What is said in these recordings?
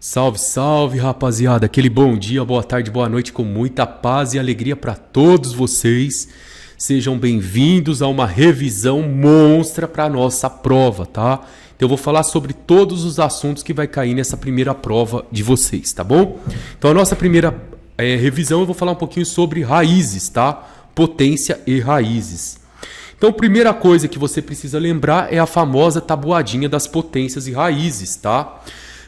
Salve, salve, rapaziada! Aquele bom dia, boa tarde, boa noite com muita paz e alegria para todos vocês. Sejam bem-vindos a uma revisão monstra para nossa prova, tá? Então eu vou falar sobre todos os assuntos que vai cair nessa primeira prova de vocês, tá bom? Então a nossa primeira revisão eu vou falar um pouquinho sobre raízes, tá? Potência e raízes. Então a primeira coisa que você precisa lembrar é a famosa tabuadinha das potências e raízes, tá?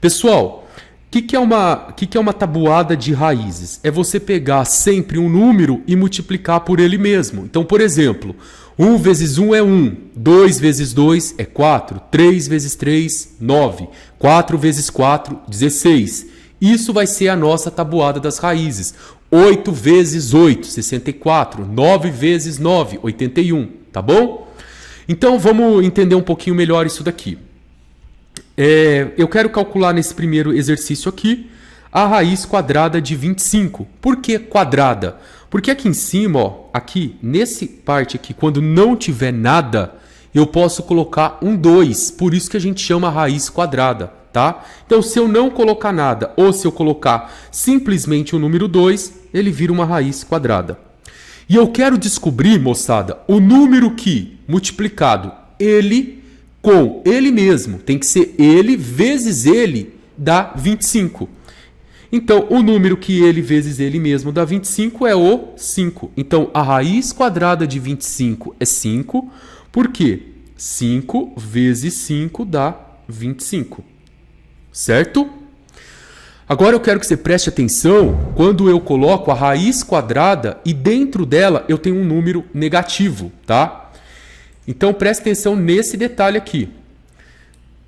Pessoal, o que é uma tabuada de raízes? É você pegar sempre um número e multiplicar por ele mesmo. Então, por exemplo, 1 vezes 1 é 1, 2 vezes 2 é 4, 3 vezes 3, 9, 4 vezes 4, 16. Isso vai ser a nossa tabuada das raízes. 8 vezes 8, 64, 9 vezes 9, 81, tá bom? Então, vamos entender um pouquinho melhor isso daqui. Eu quero calcular nesse primeiro exercício aqui a raiz quadrada de 25. Por que quadrada? Porque aqui em cima, ó, aqui, nesse parte aqui, quando não tiver nada, eu posso colocar um 2. Por isso que a gente chama raiz quadrada, tá? Então, se eu não colocar nada, ou se eu colocar simplesmente o número 2, ele vira uma raiz quadrada. E eu quero descobrir, moçada, o número que, multiplicado ele com ele mesmo, tem que ser ele vezes ele, dá 25. Então, o número que ele vezes ele mesmo dá 25 é o 5. Então, a raiz quadrada de 25 é 5, porque 5 vezes 5 dá 25. Certo? Agora eu quero que você preste atenção quando eu coloco a raiz quadrada e dentro dela eu tenho um número negativo, tá? Então, preste atenção nesse detalhe aqui.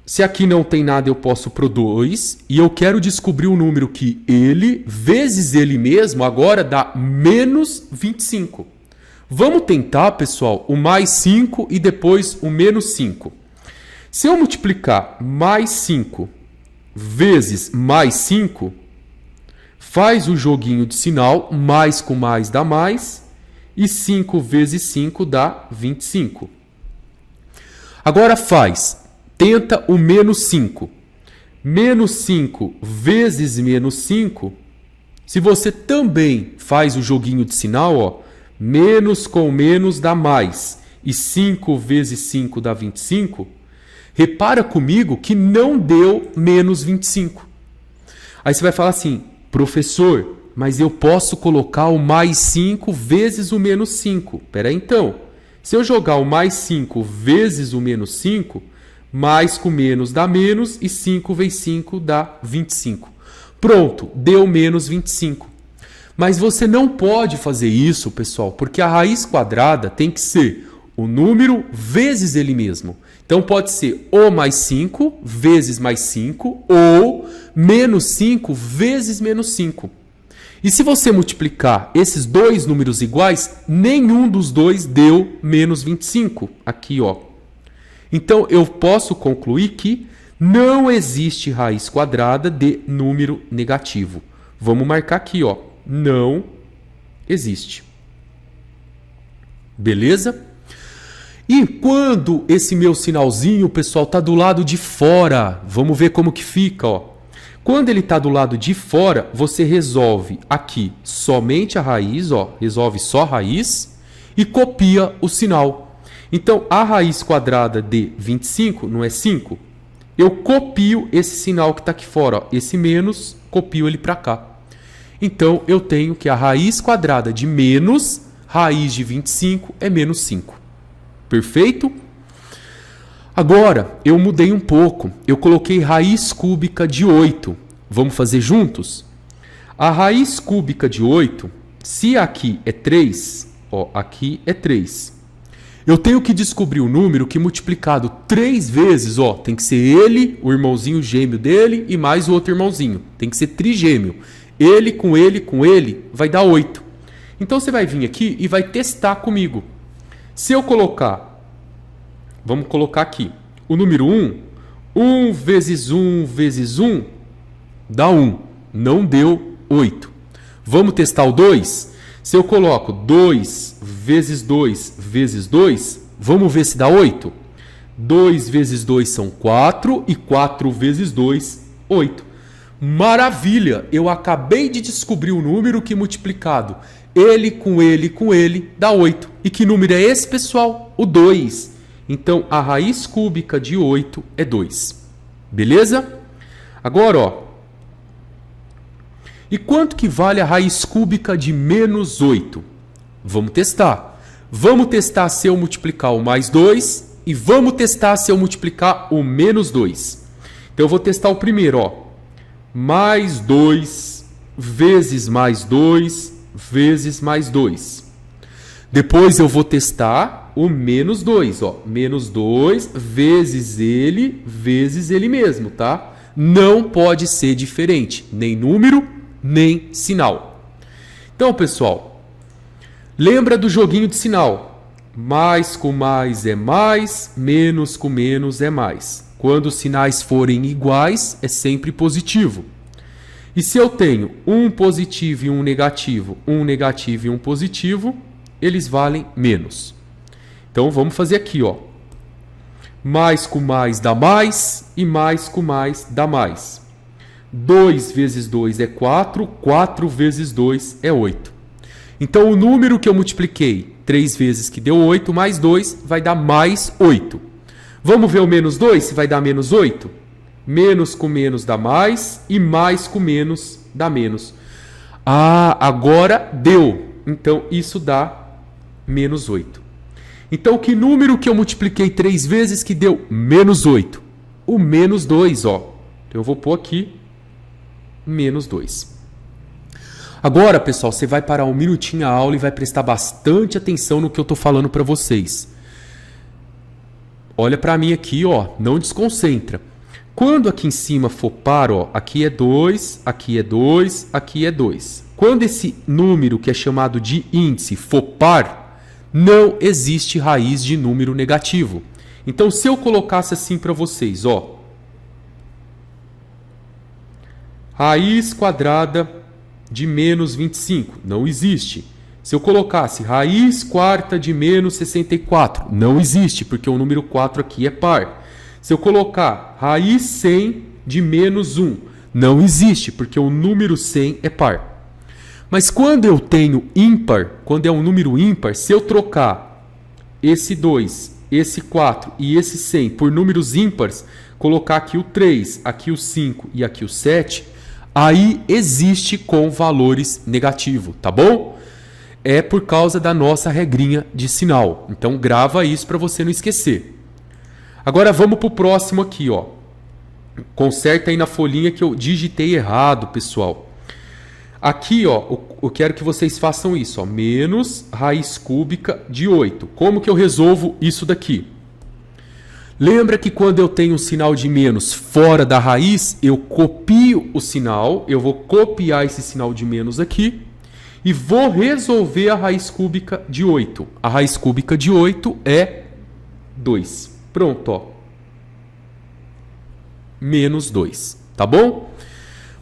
Se aqui não tem nada, eu posso pro 2. E eu quero descobrir o número que ele vezes ele mesmo agora dá menos 25. Vamos tentar, pessoal, o mais 5 e depois o menos 5. Se eu multiplicar mais 5 vezes mais 5, faz o joguinho de sinal, mais com mais dá mais. E 5 vezes 5 dá 25. Agora tenta o menos 5. Menos 5 vezes menos 5, se você também faz o joguinho de sinal, ó, menos com menos dá mais, e 5 vezes 5 dá 25, repara comigo que não deu menos 25. Aí você vai falar assim, professor, mas eu posso colocar o mais 5 vezes o menos 5. Espera aí então. Se eu jogar o mais 5 vezes o menos 5, mais com menos dá menos e 5 vezes 5 dá 25. Pronto, deu menos 25. Mas você não pode fazer isso, pessoal, porque a raiz quadrada tem que ser o número vezes ele mesmo. Então pode ser o mais 5 vezes mais 5 ou menos 5 vezes menos 5. E se você multiplicar esses dois números iguais, nenhum dos dois deu menos 25. Aqui, ó. Então, eu posso concluir que não existe raiz quadrada de número negativo. Vamos marcar aqui, ó. Não existe. Beleza? E quando esse meu sinalzinho, pessoal, está do lado de fora, vamos ver como que fica, ó. Quando ele está do lado de fora, você resolve aqui somente a raiz, ó, resolve só a raiz e copia o sinal. Então, a raiz quadrada de 25 não é 5? Eu copio esse sinal que está aqui fora, ó, esse menos, copio ele para cá. Então, eu tenho que a raiz quadrada de menos raiz de 25 é menos 5. Perfeito? Agora, eu mudei um pouco. Eu coloquei raiz cúbica de 8. Vamos fazer juntos? A raiz cúbica de 8, se aqui é 3, ó, aqui é 3. Eu tenho que descobrir o número que multiplicado 3 vezes, ó, tem que ser ele, o irmãozinho gêmeo dele e mais o outro irmãozinho. Tem que ser trigêmeo. Ele, vai dar 8. Então, você vai vir aqui e vai testar comigo. Se eu colocar... Vamos colocar aqui. O número 1. 1 vezes 1 vezes 1 dá 1. Não deu 8. Vamos testar o 2? Se eu coloco 2 vezes 2 vezes 2, vamos ver se dá 8? 2 vezes 2 são 4 e 4 vezes 2, 8. Maravilha! Eu acabei de descobrir o número que multiplicado ele com ele dá 8. E que número é esse, pessoal? O 2. Então, a raiz cúbica de 8 é 2. Beleza? Agora, ó. E quanto que vale a raiz cúbica de menos 8? Vamos testar. Vamos testar se eu multiplicar o mais 2 e vamos testar se eu multiplicar o menos 2. Então, eu vou testar o primeiro, ó. Mais 2 vezes mais 2 vezes mais 2. Depois eu vou testar o menos 2, ó. Menos 2 vezes ele mesmo, tá? Não pode ser diferente, nem número, nem sinal. Então, pessoal, lembra do joguinho de sinal. Mais com mais é mais, menos com menos é mais. Quando os sinais forem iguais, é sempre positivo. E se eu tenho um positivo e um negativo e um positivo, eles valem menos. Então, vamos fazer aqui, ó. Mais com mais dá mais e mais com mais dá mais. 2 vezes 2 é 4, 4 vezes 2 é 8. Então, o número que eu multipliquei 3 vezes, que deu 8, mais 2, vai dar mais 8. Vamos ver o menos 2, se vai dar menos 8? Menos com menos dá mais e mais com menos dá menos. Ah, agora deu. Então, isso dá menos 8. Então, que número que eu multipliquei 3 vezes que deu menos 8? O menos 2, ó. Então, eu vou pôr aqui menos 2. Agora, pessoal, você vai parar um minutinho a aula e vai prestar bastante atenção no que eu estou falando para vocês. Olha para mim aqui, ó, não desconcentra. Quando aqui em cima for par, ó, aqui é 2, aqui é 2, aqui é 2. Quando esse número que é chamado de índice for par, não existe raiz de número negativo. Então, se eu colocasse assim para vocês, ó, raiz quadrada de menos 25, não existe. Se eu colocasse raiz quarta de menos 64, não existe, porque o número 4 aqui é par. Se eu colocar raiz 100 de menos 1, não existe, porque o número 100 é par. Mas quando eu tenho ímpar, quando é um número ímpar, se eu trocar esse 2, esse 4 e esse 100 por números ímpares, colocar aqui o 3, aqui o 5 e aqui o 7, aí existe com valores negativos, tá bom? É por causa da nossa regrinha de sinal. Então grava isso para você não esquecer. Agora vamos para o próximo aqui, ó. Conserta aí na folhinha que eu digitei errado, pessoal. Aqui, ó, eu quero que vocês façam isso, ó. Menos raiz cúbica de 8. Como que eu resolvo isso daqui? Lembra que quando eu tenho um sinal de menos fora da raiz, eu copio o sinal, eu vou copiar esse sinal de menos aqui e vou resolver a raiz cúbica de 8. A raiz cúbica de 8 é 2. Pronto, ó. Menos 2, tá bom?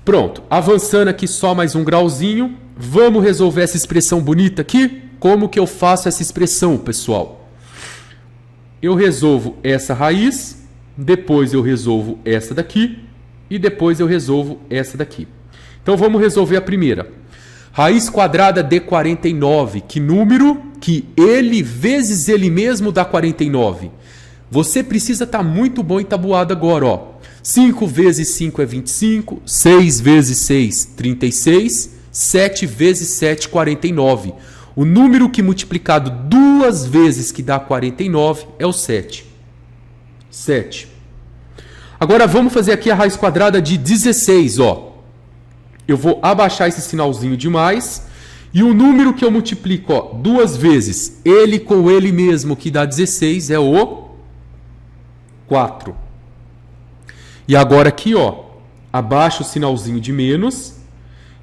Pronto, avançando aqui só mais um grauzinho. Vamos resolver essa expressão bonita aqui? Como que eu faço essa expressão, pessoal? Eu resolvo essa raiz, depois eu resolvo essa daqui e depois eu resolvo essa daqui. Então vamos resolver a primeira. Raiz quadrada de 49, que número? Que ele vezes ele mesmo dá 49. Você precisa estar muito bom em tabuada agora, ó. 5 vezes 5 é 25, 6 vezes 6, 36, 7 vezes 7, 49. O número que multiplicado 2 vezes que dá 49 é o 7. 7. Agora vamos fazer aqui a raiz quadrada de 16, ó. Eu vou abaixar esse sinalzinho de mais. E o número que eu multiplico, ó, 2 vezes ele com ele mesmo, que dá 16, é o 4. E agora aqui, ó, abaixo o sinalzinho de menos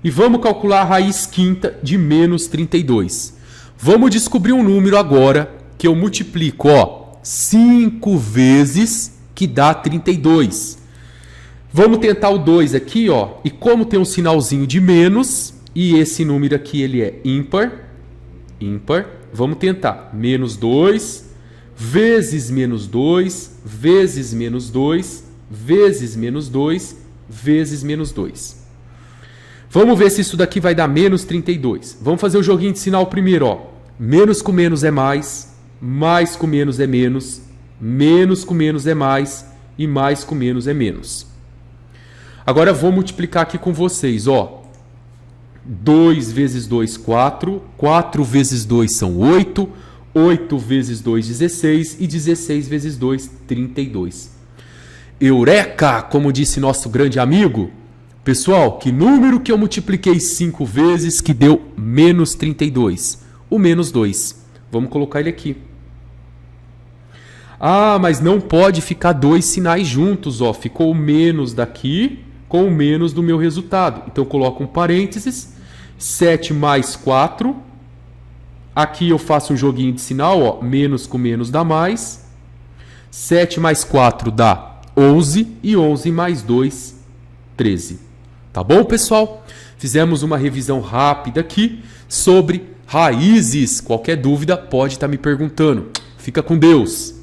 e vamos calcular a raiz quinta de menos 32. Vamos descobrir um número agora que eu multiplico, ó, 5 vezes que dá 32. Vamos tentar o 2 aqui, ó, e como tem um sinalzinho de menos e esse número aqui ele é ímpar, vamos tentar menos 2 vezes menos 2 vezes menos 2 vezes menos 2 vezes menos 2. Vamos ver se isso daqui vai dar menos 32. Vamos fazer o joguinho de sinal primeiro, ó. Menos com menos é mais com menos é menos com menos é mais e mais com menos é menos. Agora vou multiplicar aqui com vocês, ó. 2 vezes 2, 4. 4 vezes 2 são 8. 8 vezes 2, 16. E 16 vezes 2, 32. Eureka! Como disse nosso grande amigo. Pessoal, que número que eu multipliquei 5 vezes que deu menos 32? O menos 2. Vamos colocar ele aqui. Ah, mas não pode ficar dois sinais juntos, ó. Ficou o menos daqui com o menos do meu resultado. Então eu coloco um parênteses. 7 mais 4. Aqui eu faço um joguinho de sinal, ó. Menos com menos dá mais. 7 mais 4 dá 11. E 11 mais 2, 13. Tá bom, pessoal? Fizemos uma revisão rápida aqui sobre raízes. Qualquer dúvida pode estar me perguntando. Fica com Deus!